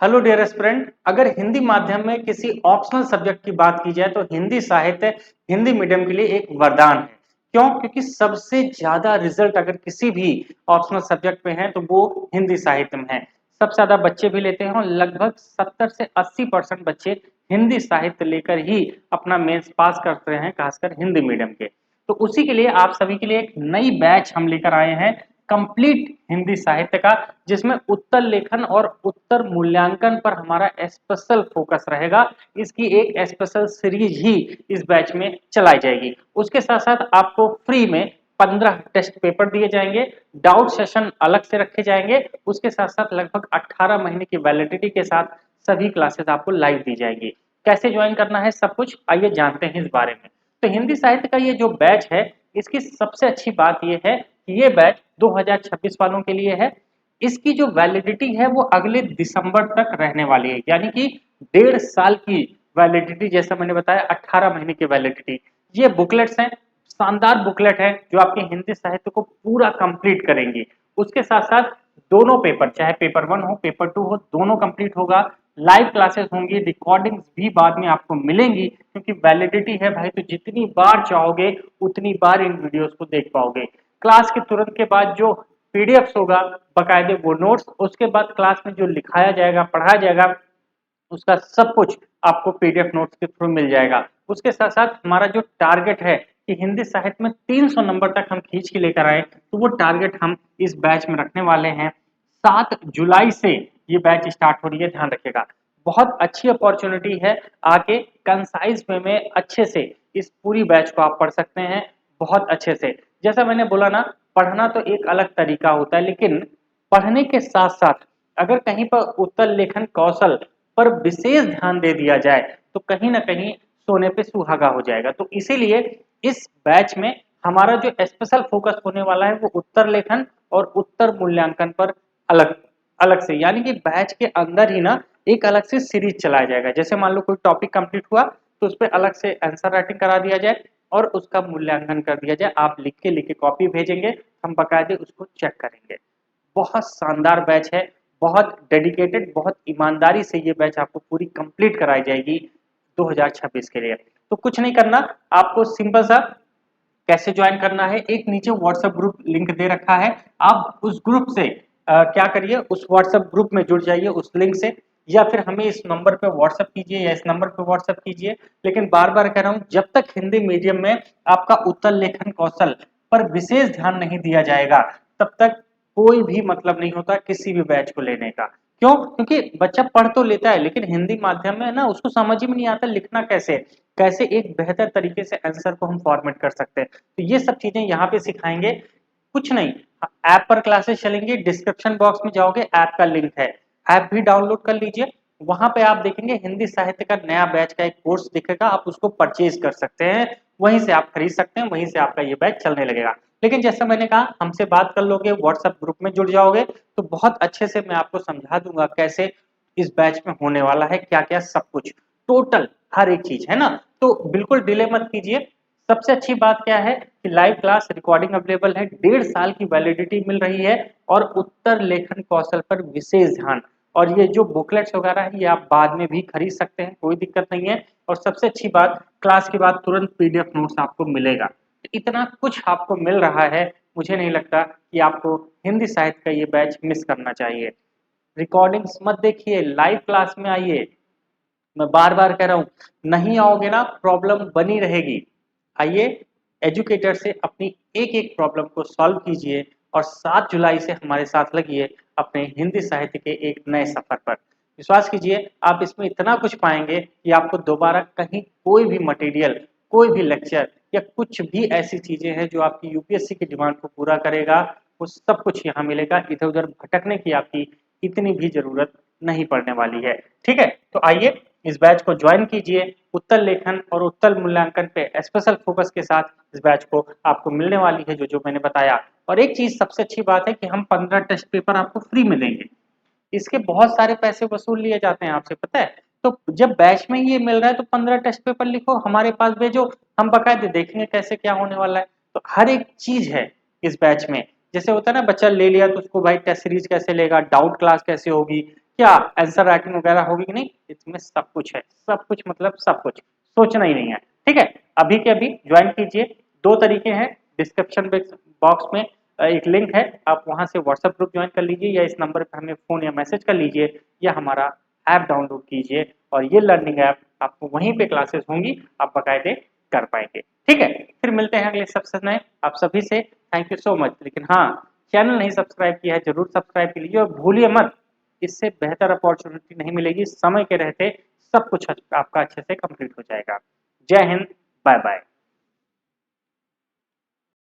Hello dear aspirant, अगर हिंदी माध्यम में किसी ऑप्शनल सब्जेक्ट की बात की जाए तो हिंदी साहित्य हिंदी मीडियम के लिए एक वरदान है। क्यों? क्योंकि सबसे ज्यादा रिजल्ट अगर किसी भी ऑप्शनल सब्जेक्ट में है तो वो हिंदी साहित्य में है। सबसे ज्यादा बच्चे भी लेते हैं और लगभग 70 से 80% बच्चे हिंदी साहित्य लेकर ही अपना मेंस पास करते हैं, खासकर हिंदी मीडियम के। तो उसी के लिए आप सभी के लिए एक नई बैच हम लेकर आए हैं, कंप्लीट हिंदी साहित्य का, जिसमें उत्तर लेखन और उत्तर मूल्यांकन पर हमारा स्पेशल फोकस रहेगा। इसकी एक स्पेशल सीरीज ही इस बैच में चलाई जाएगी। उसके साथ साथ आपको फ्री में 15 टेस्ट पेपर दिए जाएंगे, डाउट सेशन अलग से रखे जाएंगे। उसके साथ साथ लगभग 18 महीने की वैलिडिटी के साथ सभी क्लासेस आपको लाइव दी जाएगी। कैसे ज्वाइन करना है सब कुछ आइए जानते हैं इस बारे में। तो हिंदी साहित्य का ये जो बैच है, इसकी सबसे अच्छी बात यह है कि ये बैच 2026 वालों के लिए है। इसकी जो वैलिडिटी है वो अगले दिसंबर तक रहने वाली है, यानी कि 1.5 साल की वैलिडिटी। जैसा मैंने बताया 18 महीने की वैलिडिटी। ये बुकलेट्स हैं, शानदार बुकलेट है जो आपके हिंदी साहित्य को पूरा कंप्लीट करेंगी। उसके साथ साथ दोनों पेपर, चाहे पेपर 1 हो पेपर 2 हो, दोनों कंप्लीट होगा। लाइव क्लासेस होंगी, रिकॉर्डिंग्स भी बाद में आपको मिलेंगी, क्योंकि वैलिडिटी है भाई, तो जितनी बार चाहोगे उतनी बार इन वीडियोस को देख पाओगे। क्लास के तुरंत के बाद जो पीडीएफ होगा, बकायदे वो नोट्स, उसके बाद क्लास में जो लिखाया जाएगा पढ़ाया जाएगा उसका सब कुछ आपको पीडीएफ नोट्स के थ्रू मिल जाएगा। उसके साथ साथ हमारा जो टारगेट है कि हिंदी साहित्य में 300 नंबर तक हम खींच के लेकर आए, तो वो टारगेट हम इस बैच में रखने वाले हैं। 7 जुलाई से ये बैच स्टार्ट हो रही है, ध्यान रखिएगा। बहुत अच्छी अपॉर्चुनिटी है, आके कंसाइज वे में अच्छे से इस पूरी बैच को आप पढ़ सकते हैं, बहुत अच्छे से। जैसा मैंने बोला ना, पढ़ना तो एक अलग तरीका होता है, लेकिन पढ़ने के साथ साथ अगर कहीं पर उत्तर लेखन कौशल पर विशेष ध्यान दे दिया जाए तो कहीं ना कहीं सोने पे सुहागा हो जाएगा। तो इसीलिए इस बैच में हमारा जो स्पेशल फोकस होने वाला है वो उत्तर लेखन और उत्तर मूल्यांकन पर अलग अलग से, यानी कि बैच के अंदर ही ना एक अलग से सीरीज चलाया जाएगा। जैसे मान लो कोई टॉपिक कंप्लीट हुआ तो उस पर अलग से आंसर राइटिंग करा दिया जाए और उसका मूल्यांकन कर दिया जाए। आप लिख के कॉपी भेजेंगे, हम बकायदे उसको चेक करेंगे। बहुत शानदार बैच है, बहुत डेडिकेटेड, बहुत ईमानदारी से ये बैच आपको पूरी कंप्लीट कराई जाएगी 2026 के लिए। तो कुछ नहीं करना, आपको सिंपल सा कैसे ज्वाइन करना है, एक नीचे व्हाट्सएप ग्रुप लिंक दे रखा है। आप उस ग्रुप से क्या करिए, उस व्हाट्सएप ग्रुप में जुड़ जाइए उस लिंक से, या फिर हमें इस नंबर पे व्हाट्सएप कीजिए या इस नंबर पे व्हाट्सएप कीजिए। लेकिन बार बार कह रहा हूं, जब तक हिंदी मीडियम में आपका उत्तर लेखन कौशल पर विशेष ध्यान नहीं दिया जाएगा तब तक कोई भी मतलब नहीं होता किसी भी बैच को लेने का। क्यों? क्योंकि बच्चा पढ़ तो लेता है लेकिन हिंदी माध्यम में ना उसको समझ ही में नहीं आता लिखना कैसे, कैसे एक बेहतर तरीके से आंसर को हम फॉर्मेट कर सकते हैं। तो ये सब चीजें यहाँ पे सिखाएंगे। कुछ नहीं, ऐप पर क्लासेस चलेंगी, डिस्क्रिप्शन बॉक्स में जाओगे, ऐप का लिंक है, ऐप भी डाउनलोड कर लीजिए। वहां पे आप देखेंगे हिंदी साहित्य का नया बैच का एक कोर्स दिखेगा, आप उसको परचेज कर सकते हैं, वहीं से आप खरीद सकते हैं, वहीं से आपका ये बैच चलने लगेगा। लेकिन जैसा मैंने कहा, हमसे बात कर लोगे, व्हाट्सएप ग्रुप में जुड़ जाओगे तो बहुत अच्छे से मैं आपको समझा दूंगा कैसे इस बैच में होने वाला है, क्या क्या सब कुछ, टोटल हर एक चीज है ना। तो बिल्कुल डिले मत कीजिए। सबसे अच्छी बात क्या है कि लाइव क्लास रिकॉर्डिंग अवेलेबल है, 1.5 साल की वैलिडिटी मिल रही है, और उत्तर लेखन कौशल पर विशेष ध्यान। और ये जो बुकलेट्स वगैरह है ये आप बाद में भी खरीद सकते हैं, कोई दिक्कत नहीं है। और सबसे अच्छी बात, क्लास के बाद तुरंत पीडीएफ नोट्स आपको मिलेगा। तो इतना कुछ आपको मिल रहा है, मुझे नहीं लगता कि आपको हिंदी साहित्य का ये बैच मिस करना चाहिए। रिकॉर्डिंग्स मत देखिए, लाइव क्लास में आइए। मैं बार बार कह रहा हूं, नहीं आओगे ना प्रॉब्लम बनी रहेगी। आइए, एजुकेटर से अपनी एक एक प्रॉब्लम को सॉल्व कीजिए और 7 जुलाई से हमारे साथ लगिए अपने हिंदी साहित्य के एक नए सफर पर। विश्वास कीजिए, आप इसमें इतना कुछ पाएंगे कि आपको दोबारा कहीं कोई भी मटेरियल, कोई भी लेक्चर या कुछ भी ऐसी चीजें हैं जो आपकी यूपीएससी की डिमांड को पूरा करेगा, वो सब कुछ यहाँ मिलेगा। इधर उधर भटकने की आपकी इतनी भी जरूरत नहीं पड़ने वाली है। ठीक है, तो आइए इस बैच को ज्वाइन कीजिए। उत्तर लेखन और उत्तर मूल्यांकन पे स्पेशल फोकस के साथ इस बैच को आपको मिलने वाली है जो जो मैंने बताया। और एक चीज सबसे अच्छी बात है कि हम 15 टेस्ट पेपर आपको फ्री में देंगे। इसके बहुत सारे पैसे वसूल लिए जाते हैं, आपसे पता है। तो जब बैच में ये मिल रहा है तो 15 टेस्ट पेपर लिखो, हमारे पास भेजो, हम बकायदे देखेंगे कैसे क्या होने वाला है। तो हर एक चीज है इस बैच में। जैसे होता है ना, बच्चा ले लिया तो उसको भाई टेस्ट सीरीज कैसे लेगा, डाउट क्लास कैसे होगी, क्या आंसर राइटिंग वगैरह होगी कि नहीं, इसमें सब कुछ है, सब कुछ मतलब सब कुछ, सोचना ही नहीं है। ठीक है, अभी के अभी ज्वाइन कीजिए। 2 तरीके हैं, डिस्क्रिप्शन बॉक्स में एक लिंक है, आप वहां से व्हाट्सएप ग्रुप ज्वाइन कर लीजिए, या इस नंबर पर हमें फोन या मैसेज कर लीजिए, या हमारा ऐप डाउनलोड कीजिए, और ये लर्निंग ऐप आपको वहीं पे क्लासेस होंगी, आप बाकायदे कर पाएंगे। ठीक है, फिर मिलते हैं अगले सबसे नए। आप सभी से थैंक यू सो मच। लेकिन हाँ, चैनल नहीं सब्सक्राइब किया है, जरूर सब्सक्राइब कर लीजिए, और भूलिए मत, इससे बेहतर अपॉर्चुनिटी नहीं मिलेगी। समय के रहते सब कुछ आपका अच्छे से कंप्लीट हो जाएगा। जय हिंद, बाय बाय।